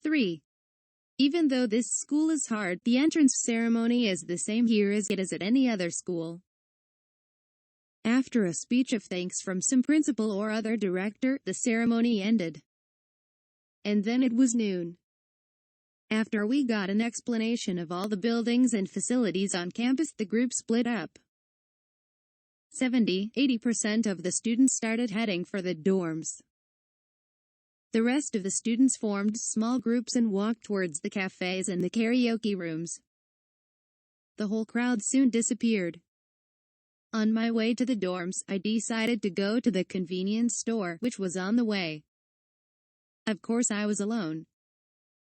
3. Even though this school is hard, the entrance ceremony is the same here as it is at any other school. After a speech of thanks from some principal or other director, the ceremony ended. And then it was noon. After we got an explanation of all the buildings and facilities on campus, the group split up. 70–80% of the students started heading for the dorms. The rest of the students formed small groups and walked towards the cafes and the karaoke rooms. The whole crowd soon disappeared. On my way to the dorms, I decided to go to the convenience store, which was on the way. Of course I was alone.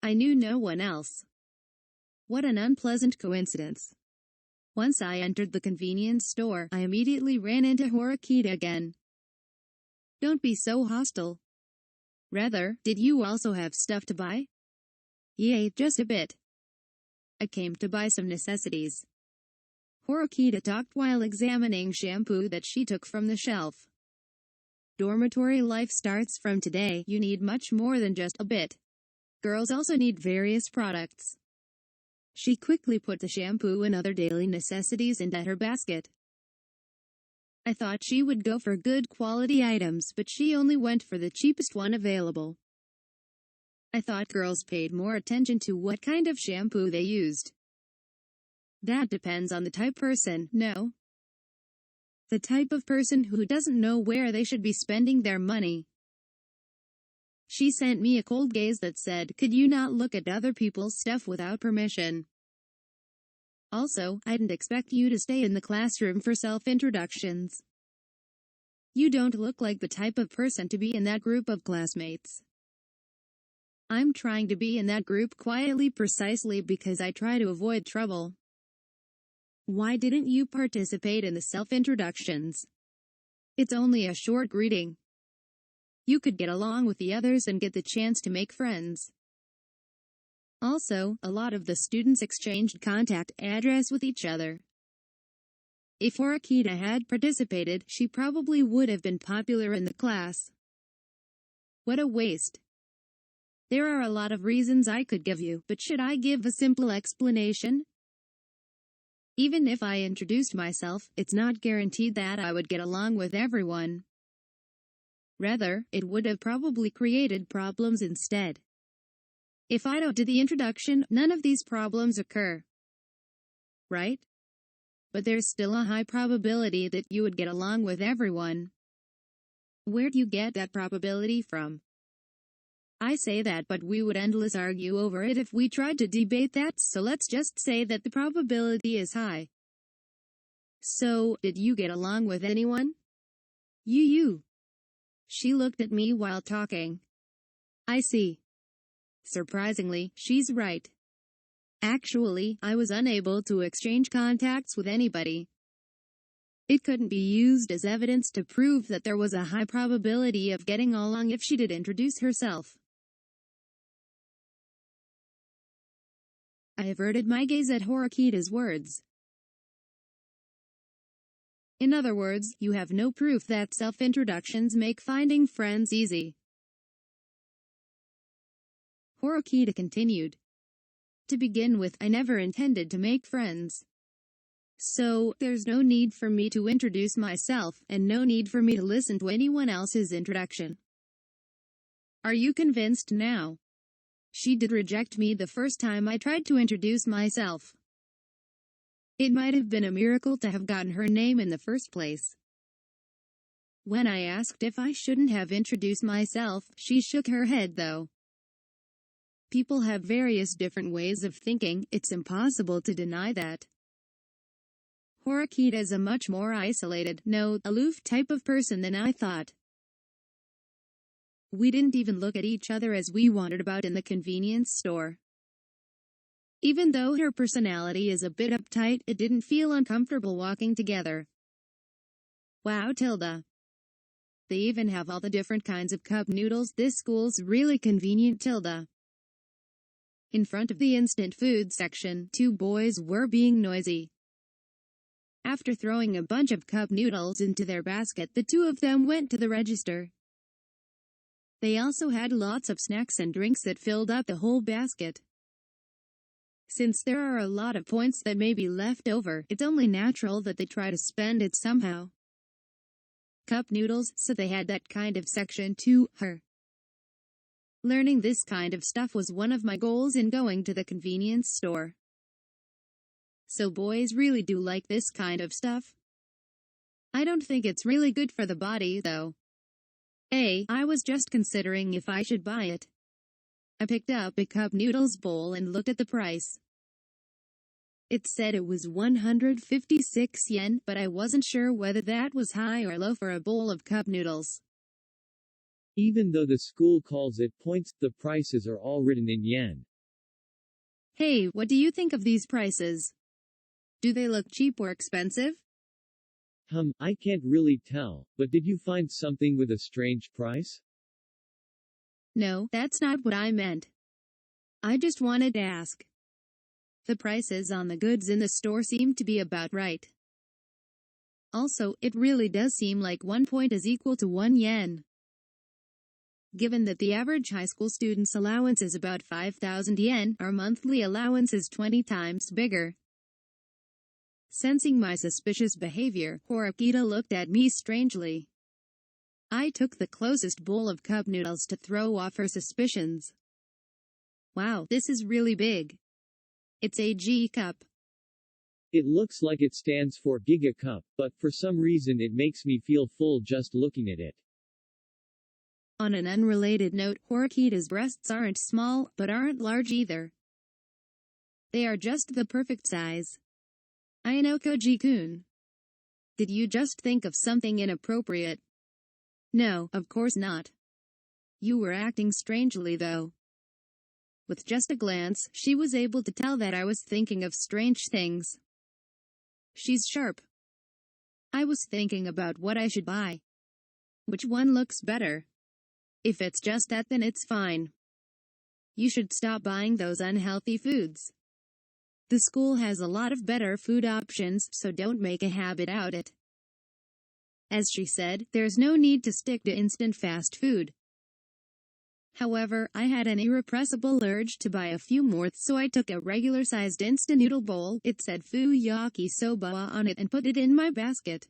I knew no one else. What an unpleasant coincidence. Once I entered the convenience store, I immediately ran into Horikita again. Don't be so hostile. Rather, did you also have stuff to buy? Yay, just a bit. I came to buy some necessities. Horikita talked while examining shampoo that she took from the shelf. Dormitory life starts from today. You need much more than just a bit. Girls also need various products. She quickly put the shampoo and other daily necessities into her basket. I thought she would go for good quality items, but she only went for the cheapest one available. I thought girls paid more attention to what kind of shampoo they used. That depends on the type of person, no? The type of person who doesn't know where they should be spending their money. She sent me a cold gaze that said, "Could you not look at other people's stuff without permission?" Also, I didn't expect you to stay in the classroom for self-introductions. You don't look like the type of person to be in that group of classmates. I'm trying to be in that group quietly precisely because I try to avoid trouble. Why didn't you participate in the self-introductions? It's only a short greeting. You could get along with the others and get the chance to make friends. Also, a lot of the students exchanged contact address with each other. If Horikita had participated, she probably would have been popular in the class. What a waste. There are a lot of reasons I could give you, but should I give a simple explanation? Even if I introduced myself, it's not guaranteed that I would get along with everyone. Rather, it would have probably created problems instead. If I don't do the introduction, none of these problems occur. Right? But there's still a high probability that you would get along with everyone. Where do you get that probability from? I say that, but we would endlessly argue over it if we tried to debate that, so let's just say that the probability is high. So, did you get along with anyone? You. She looked at me while talking. I see. Surprisingly, she's right. Actually, I was unable to exchange contacts with anybody. It couldn't be used as evidence to prove that there was a high probability of getting along if she did introduce herself. I averted my gaze at Horikita's words. In other words, you have no proof that self-introductions make finding friends easy. Horikita continued. To begin with, I never intended to make friends. So, there's no need for me to introduce myself, and no need for me to listen to anyone else's introduction. Are you convinced now? She did reject me the first time I tried to introduce myself. It might have been a miracle to have gotten her name in the first place. When I asked if I shouldn't have introduced myself, she shook her head though. People have various different ways of thinking, it's impossible to deny that. Horikita is a much more isolated, aloof type of person than I thought. We didn't even look at each other as we wandered about in the convenience store. Even though her personality is a bit uptight, it didn't feel uncomfortable walking together. Wow, Tilda. They even have all the different kinds of cup noodles. This school's really convenient, Tilda. In front of the instant food section, two boys were being noisy. After throwing a bunch of cup noodles into their basket, the two of them went to the register. They also had lots of snacks and drinks that filled up the whole basket. Since there are a lot of points that may be left over, it's only natural that they try to spend it somehow. Cup noodles, so they had that kind of section too. Learning this kind of stuff was one of my goals in going to the convenience store. So boys really do like this kind of stuff. I don't think it's really good for the body, though. I was just considering if I should buy it. I picked up a cup noodles bowl and looked at the price. It said it was 156 yen, but I wasn't sure whether that was high or low for a bowl of cup noodles. Even though the school calls it points, the prices are all written in yen. Hey, what do you think of these prices? Do they look cheap or expensive? I can't really tell, but did you find something with a strange price? No, that's not what I meant. I just wanted to ask. The prices on the goods in the store seem to be about right. Also, it really does seem like 1 point is equal to 1 yen. Given that the average high school student's allowance is about 5,000 yen, our monthly allowance is 20 times bigger. Sensing my suspicious behavior, Horikita looked at me strangely. I took the closest bowl of cup noodles to throw off her suspicions. Wow, this is really big. It's a G cup. It looks like it stands for Giga Cup, but for some reason it makes me feel full just looking at it. On an unrelated note, Horikita's breasts aren't small, but aren't large either. They are just the perfect size. Ainoko-ji-kun. Did you just think of something inappropriate? No, of course not. You were acting strangely though. With just a glance, she was able to tell that I was thinking of strange things. She's sharp. I was thinking about what I should buy. Which one looks better? If it's just that, then it's fine. You should stop buying those unhealthy foods. The school has a lot of better food options, so don't make a habit out it. As she said, there's no need to stick to instant fast food. However, I had an irrepressible urge to buy a few more, so I took a regular-sized instant noodle bowl. It said Fuyaki Soba on it and put it in my basket.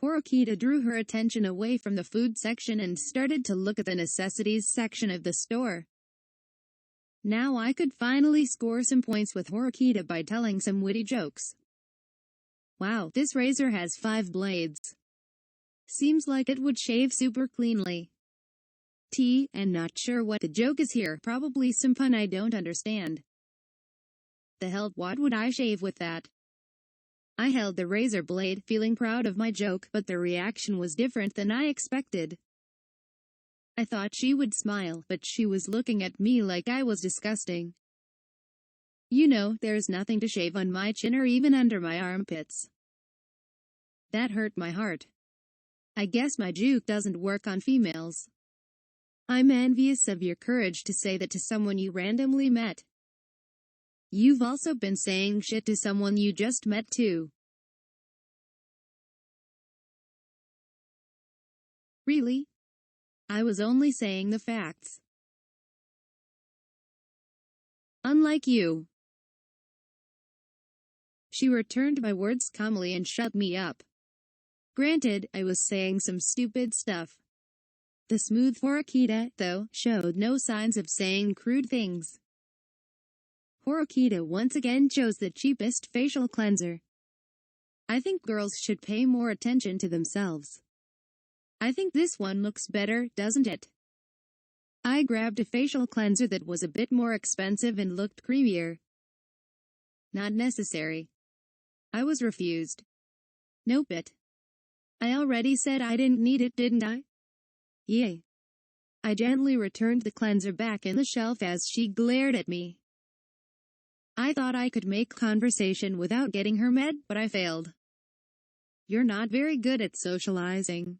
Horikita drew her attention away from the food section and started to look at the necessities section of the store. Now I could finally score some points with Horikita by telling some witty jokes. Wow, this razor has 5 blades. Seems like it would shave super cleanly. And not sure what the joke is here, probably some pun I don't understand. The hell, what would I shave with that? I held the razor blade, feeling proud of my joke, but the reaction was different than I expected. I thought she would smile, but she was looking at me like I was disgusting. You know, there's nothing to shave on my chin or even under my armpits. That hurt my heart. I guess my juke doesn't work on females. I'm envious of your courage to say that to someone you randomly met. You've also been saying shit to someone you just met too. Really? I was only saying the facts. Unlike you. She returned my words calmly and shut me up. Granted, I was saying some stupid stuff. The smooth Horikita, though, showed no signs of saying crude things. Horikita once again chose the cheapest facial cleanser. I think girls should pay more attention to themselves. I think this one looks better, doesn't it? I grabbed a facial cleanser that was a bit more expensive and looked creamier. Not necessary. I was refused. Nope it. I already said I didn't need it, didn't I? Yay. I gently returned the cleanser back in the shelf as she glared at me. I thought I could make conversation without getting her mad, but I failed. You're not very good at socializing.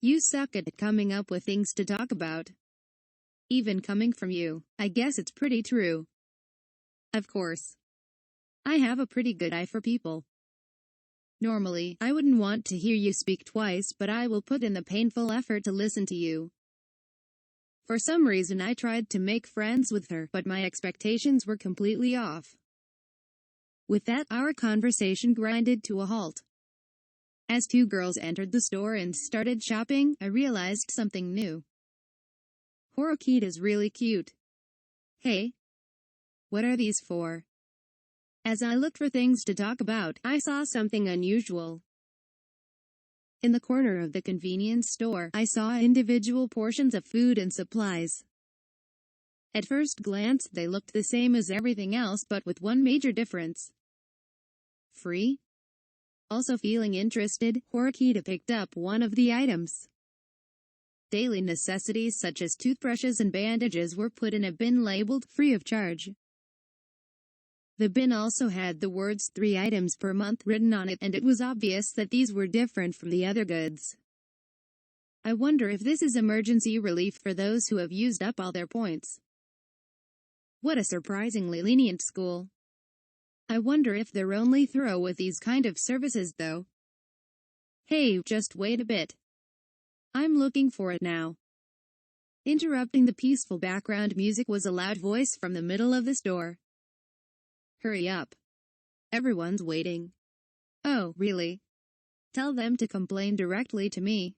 You suck at coming up with things to talk about. Even coming from you, I guess it's pretty true. Of course. I have a pretty good eye for people. Normally, I wouldn't want to hear you speak twice, but I will put in the painful effort to listen to you. For some reason I tried to make friends with her, but my expectations were completely off. With that, our conversation grinded to a halt. As two girls entered the store and started shopping, I realized something new. Horikita's really cute. Hey, what are these for? As I looked for things to talk about, I saw something unusual. In the corner of the convenience store, I saw individual portions of food and supplies. At first glance, they looked the same as everything else, but with one major difference. Free? Also feeling interested, Horikita picked up one of the items. Daily necessities such as toothbrushes and bandages were put in a bin labeled free of charge. The bin also had the words 3 items per month written on it, and it was obvious that these were different from the other goods. I wonder if this is emergency relief for those who have used up all their points. What a surprisingly lenient school. I wonder if they're only thorough with these kind of services though. Hey, just wait a bit. I'm looking for it now. Interrupting the peaceful background music was a loud voice from the middle of the store. Hurry up. Everyone's waiting. Oh, really? Tell them to complain directly to me.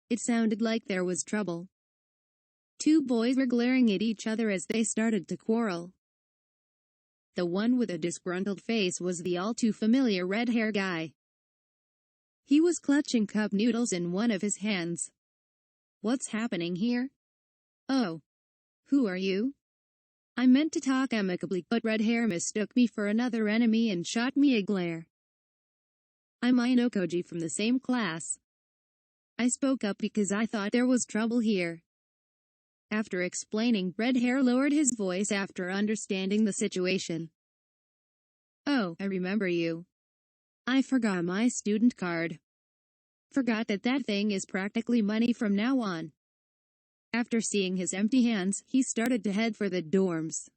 It sounded like there was trouble. Two boys were glaring at each other as they started to quarrel. The one with a disgruntled face was the all-too-familiar red-hair guy. He was clutching cup noodles in one of his hands. What's happening here? Oh. Who are you? I meant to talk amicably, but red hair mistook me for another enemy and shot me a glare. I'm Ainokoji from the same class. I spoke up because I thought there was trouble here. After explaining, red hair lowered his voice after understanding the situation. Oh, I remember you. I forgot my student card. Forgot that thing is practically money from now on. After seeing his empty hands, he started to head for the dorms.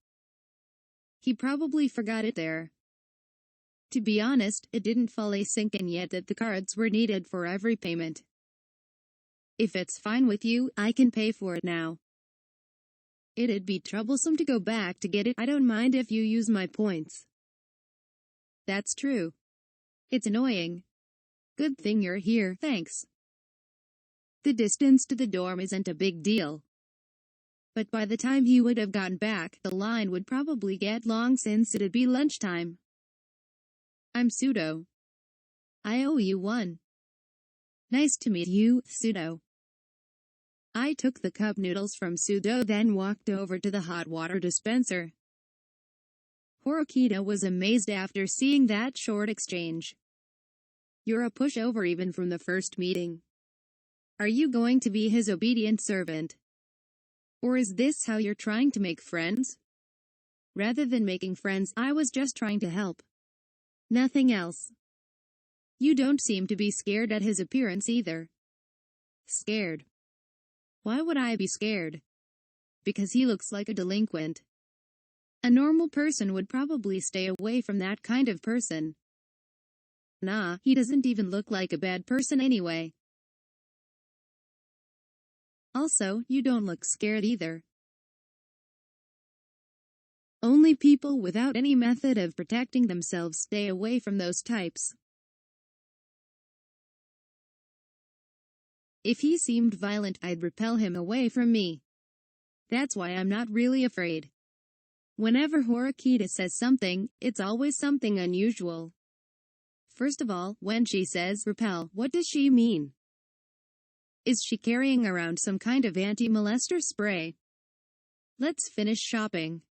He probably forgot it there. To be honest, it didn't fully sink in yet that the cards were needed for every payment. If it's fine with you, I can pay for it now. It'd be troublesome to go back to get it. I don't mind if you use my points. That's true. It's annoying. Good thing you're here, thanks. The distance to the dorm isn't a big deal. But by the time he would have gotten back, the line would probably get long since it'd be lunchtime. I'm Pseudo. I owe you one. Nice to meet you, Pseudo. I took the cup noodles from Pseudo, then walked over to the hot water dispenser. Horikita was amazed after seeing that short exchange. You're a pushover even from the first meeting. Are you going to be his obedient servant? Or is this how you're trying to make friends? Rather than making friends, I was just trying to help. Nothing else. You don't seem to be scared at his appearance either. Scared? Why would I be scared? Because he looks like a delinquent. A normal person would probably stay away from that kind of person. Nah, he doesn't even look like a bad person anyway. Also, you don't look scared either. Only people without any method of protecting themselves stay away from those types. If he seemed violent, I'd repel him away from me. That's why I'm not really afraid. Whenever Horikita says something, it's always something unusual. First of all, when she says repel, what does she mean? Is she carrying around some kind of anti-molester spray? Let's finish shopping.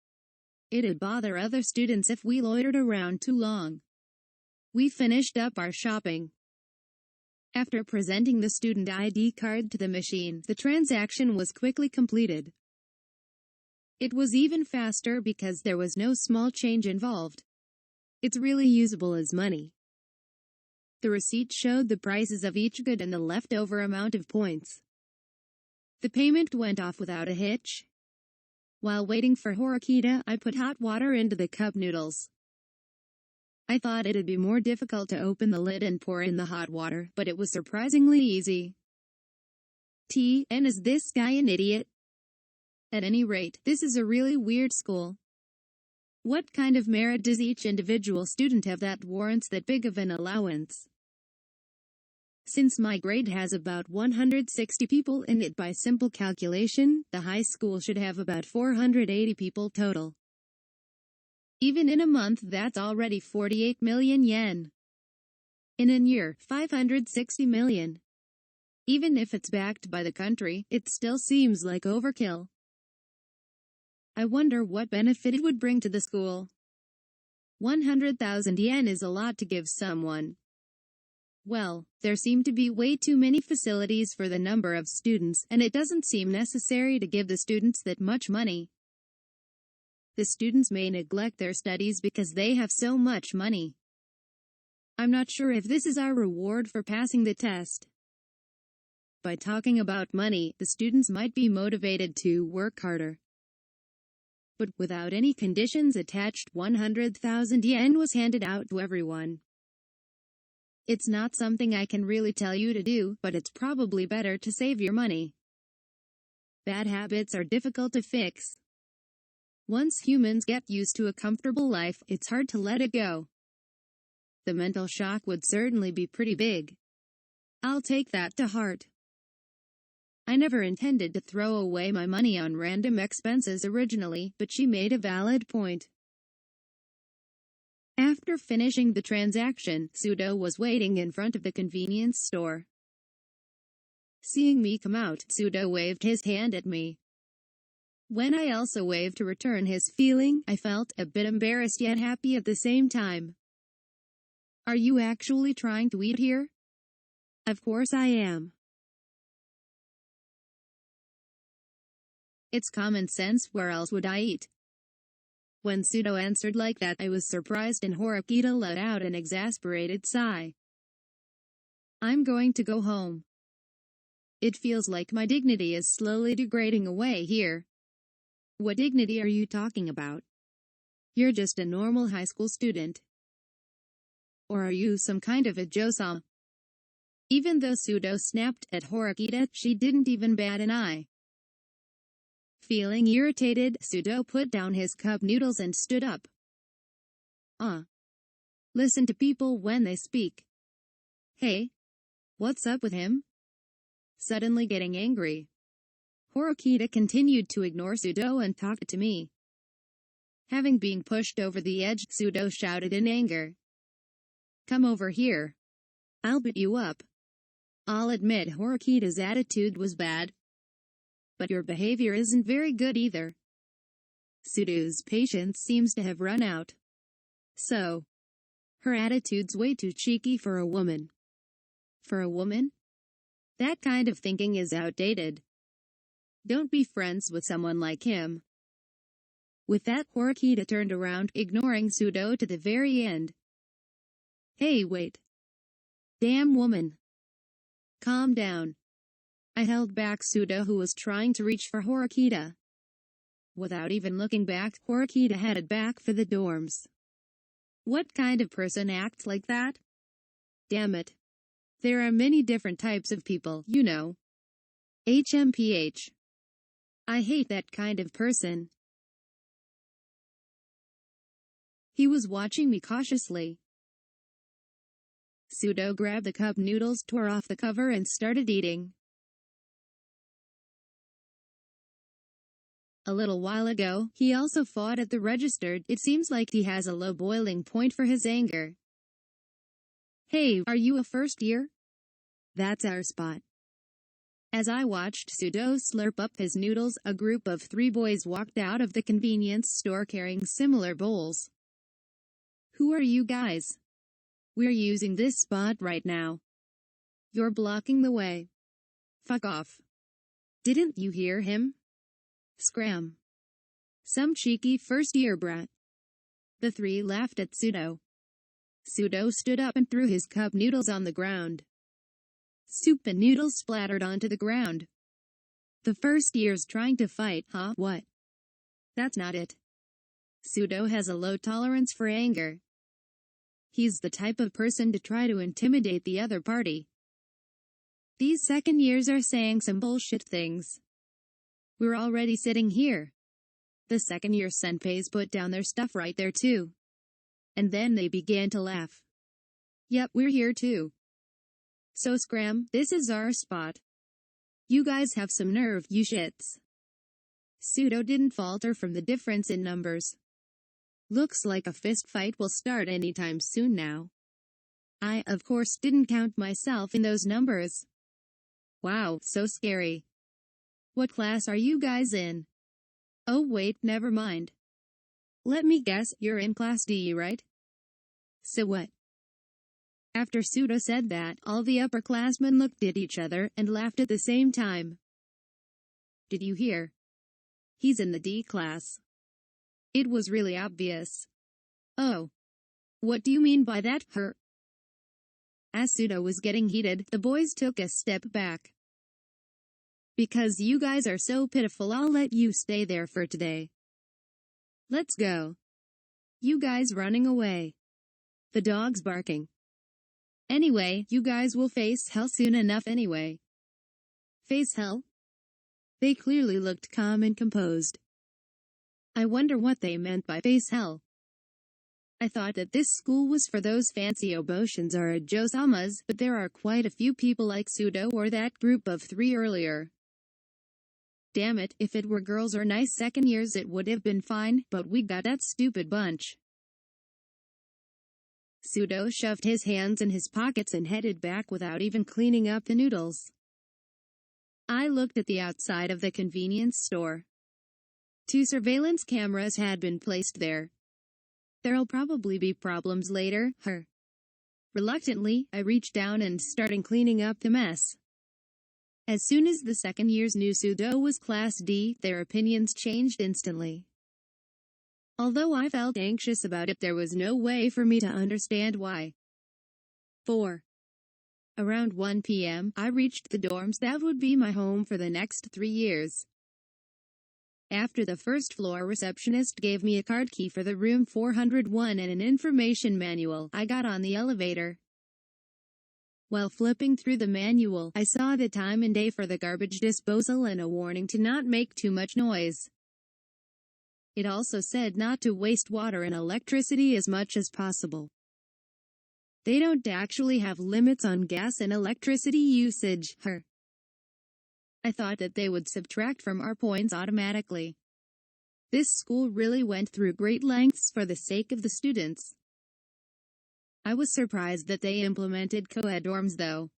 It'd bother other students if we loitered around too long. We finished up our shopping. After presenting the student ID card to the machine, the transaction was quickly completed. It was even faster because there was no small change involved. It's really usable as money. The receipt showed the prices of each good and the leftover amount of points. The payment went off without a hitch. While waiting for Horikita, I put hot water into the cup noodles. I thought it'd be more difficult to open the lid and pour in the hot water, but it was surprisingly easy. Ch.1 is this guy an idiot? At any rate, this is a really weird school. What kind of merit does each individual student have that warrants that big of an allowance? Since my grade has about 160 people in it by simple calculation, the high school should have about 480 people total. Even in a month, that's already 48 million yen. In a year, 560 million. Even if it's backed by the country, it still seems like overkill. I wonder what benefit it would bring to the school. 100,000 yen is a lot to give someone. Well, there seem to be way too many facilities for the number of students, and it doesn't seem necessary to give the students that much money. The students may neglect their studies because they have so much money. I'm not sure if this is our reward for passing the test. By talking about money, the students might be motivated to work harder. But without any conditions attached, 100,000 yen was handed out to everyone. It's not something I can really tell you to do, but it's probably better to save your money. Bad habits are difficult to fix. Once humans get used to a comfortable life, it's hard to let it go. The mental shock would certainly be pretty big. I'll take that to heart. I never intended to throw away my money on random expenses originally, but she made a valid point. After finishing the transaction, Sudo was waiting in front of the convenience store. Seeing me come out, Sudo waved his hand at me. When I also waved to return his feeling, I felt a bit embarrassed yet happy at the same time. Are you actually trying to eat here? Of course I am. It's common sense, where else would I eat? When Sudo answered like that, I was surprised and Horikita let out an exasperated sigh. I'm going to go home. It feels like my dignity is slowly degrading away here. What dignity are you talking about? You're just a normal high school student. Or are you some kind of a Josama? Even though Sudo snapped at Horikita, she didn't even bat an eye. Feeling irritated, Sudo put down his cup noodles and stood up. Listen to people when they speak. Hey, what's up with him? Suddenly getting angry, Horikita continued to ignore Sudo and talk to me. Having been pushed over the edge, Sudo shouted in anger. Come over here. I'll beat you up. I'll admit Horikita's attitude was bad. But your behavior isn't very good either. Sudo's patience seems to have run out. So, her attitude's way too cheeky for a woman. For a woman? That kind of thinking is outdated. Don't be friends with someone like him. With that, Horikita turned around, ignoring Sudo to the very end. Hey, wait. Damn woman. Calm down. I held back Sudo, who was trying to reach for Horikita. Without even looking back, Horikita headed back for the dorms. What kind of person acts like that? Damn it. There are many different types of people, you know. HMPH. I hate that kind of person. He was watching me cautiously. Sudo grabbed the cup noodles, tore off the cover and started eating. A little while ago, he also fought at the register. It seems like he has a low boiling point for his anger. Hey, are you a first year? That's our spot. As I watched Sudo slurp up his noodles, a group of 3 boys walked out of the convenience store carrying similar bowls. Who are you guys? We're using this spot right now. You're blocking the way. Fuck off. Didn't you hear him? Scram. Some cheeky first-year brat. The 3 laughed at Sudo. Sudo stood up and threw his cup noodles on the ground. Soup and noodles splattered onto the ground. The first year's trying to fight, huh? What? That's not it. Sudo has a low tolerance for anger. He's the type of person to try to intimidate the other party. These second years are saying some bullshit things. We're already sitting here. The second year senpais put down their stuff right there too. And then they began to laugh. Yep, we're here too. So scram, this is our spot. You guys have some nerve, you shits. Pseudo didn't falter from the difference in numbers. Looks like a fist fight will start anytime soon now. I, of course, didn't count myself in those numbers. Wow, so scary. What class are you guys in? Oh wait, never mind. Let me guess, you're in class D, right? So what? After Pseudo said that, all the upperclassmen looked at each other and laughed at the same time. Did you hear? He's in the D class. It was really obvious. Oh. What do you mean by that, her? As Pseudo was getting heated, the boys took a step back. Because you guys are so pitiful, I'll let you stay there for today. Let's go. You guys running away. The dog's barking. Anyway, you guys will face hell soon enough anyway. Face hell? They clearly looked calm and composed. I wonder what they meant by face hell. I thought that this school was for those fancy Oboshans or Josamas, but there are quite a few people like Pseudo or that group of 3 earlier. Damn it, if it were girls or nice second years it would have been fine, but we got that stupid bunch. Pseudo shoved his hands in his pockets and headed back without even cleaning up the noodles. I looked at the outside of the convenience store. 2 surveillance cameras had been placed there. There'll probably be problems later, Reluctantly, I reached down and started cleaning up the mess. As soon as the second years knew Pseudo was Class D, their opinions changed instantly. Although I felt anxious about it, there was no way for me to understand why. 4. Around 1 p.m., I reached the dorms that would be my home for the next 3 years. After the first floor receptionist gave me a card key for the room 401 and an information manual, I got on the elevator. While flipping through the manual, I saw the time and day for the garbage disposal and a warning to not make too much noise. It also said not to waste water and electricity as much as possible. They don't actually have limits on gas and electricity usage, I thought that they would subtract from our points automatically. This school really went through great lengths for the sake of the students. I was surprised that they implemented co-ed dorms though.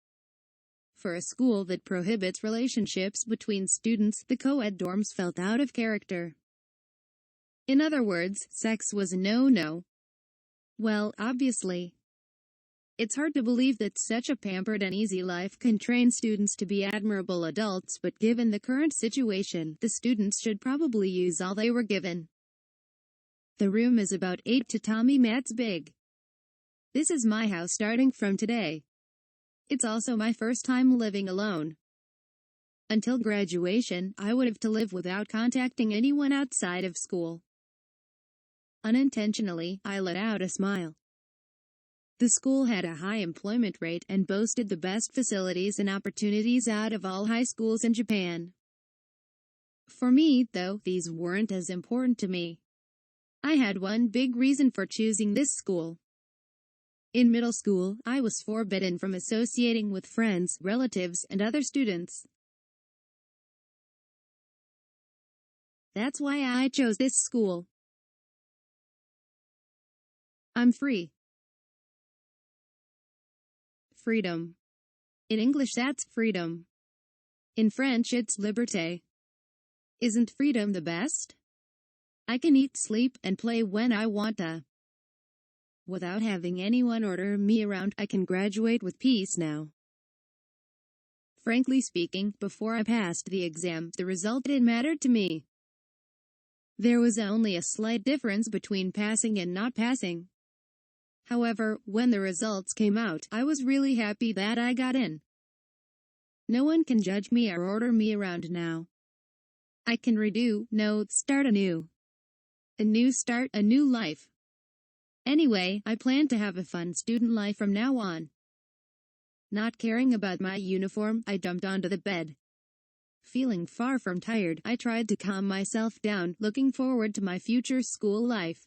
For a school that prohibits relationships between students, the co-ed dorms felt out of character. In other words, sex was a no-no. Well, obviously. It's hard to believe that such a pampered and easy life can train students to be admirable adults, but given the current situation, the students should probably use all they were given. The room is about 8 to Tommy mats big. This is my house starting from today. It's also my first time living alone. Until graduation, I would have to live without contacting anyone outside of school. Unintentionally, I let out a smile. The school had a high employment rate and boasted the best facilities and opportunities out of all high schools in Japan. For me, though, these weren't as important to me. I had one big reason for choosing this school. In middle school, I was forbidden from associating with friends, relatives, and other students. That's why I chose this school. I'm free. Freedom. In English that's freedom. In French it's liberté. Isn't freedom the best? I can eat, sleep, and play when I want to. Without having anyone order me around, I can graduate with peace now. Frankly speaking, before I passed the exam, the result didn't matter to me. There was only a slight difference between passing and not passing. However, when the results came out, I was really happy that I got in. No one can judge me or order me around now. I can start anew. A new start, a new life. Anyway, I plan to have a fun student life from now on. Not caring about my uniform, I jumped onto the bed. Feeling far from tired, I tried to calm myself down, looking forward to my future school life.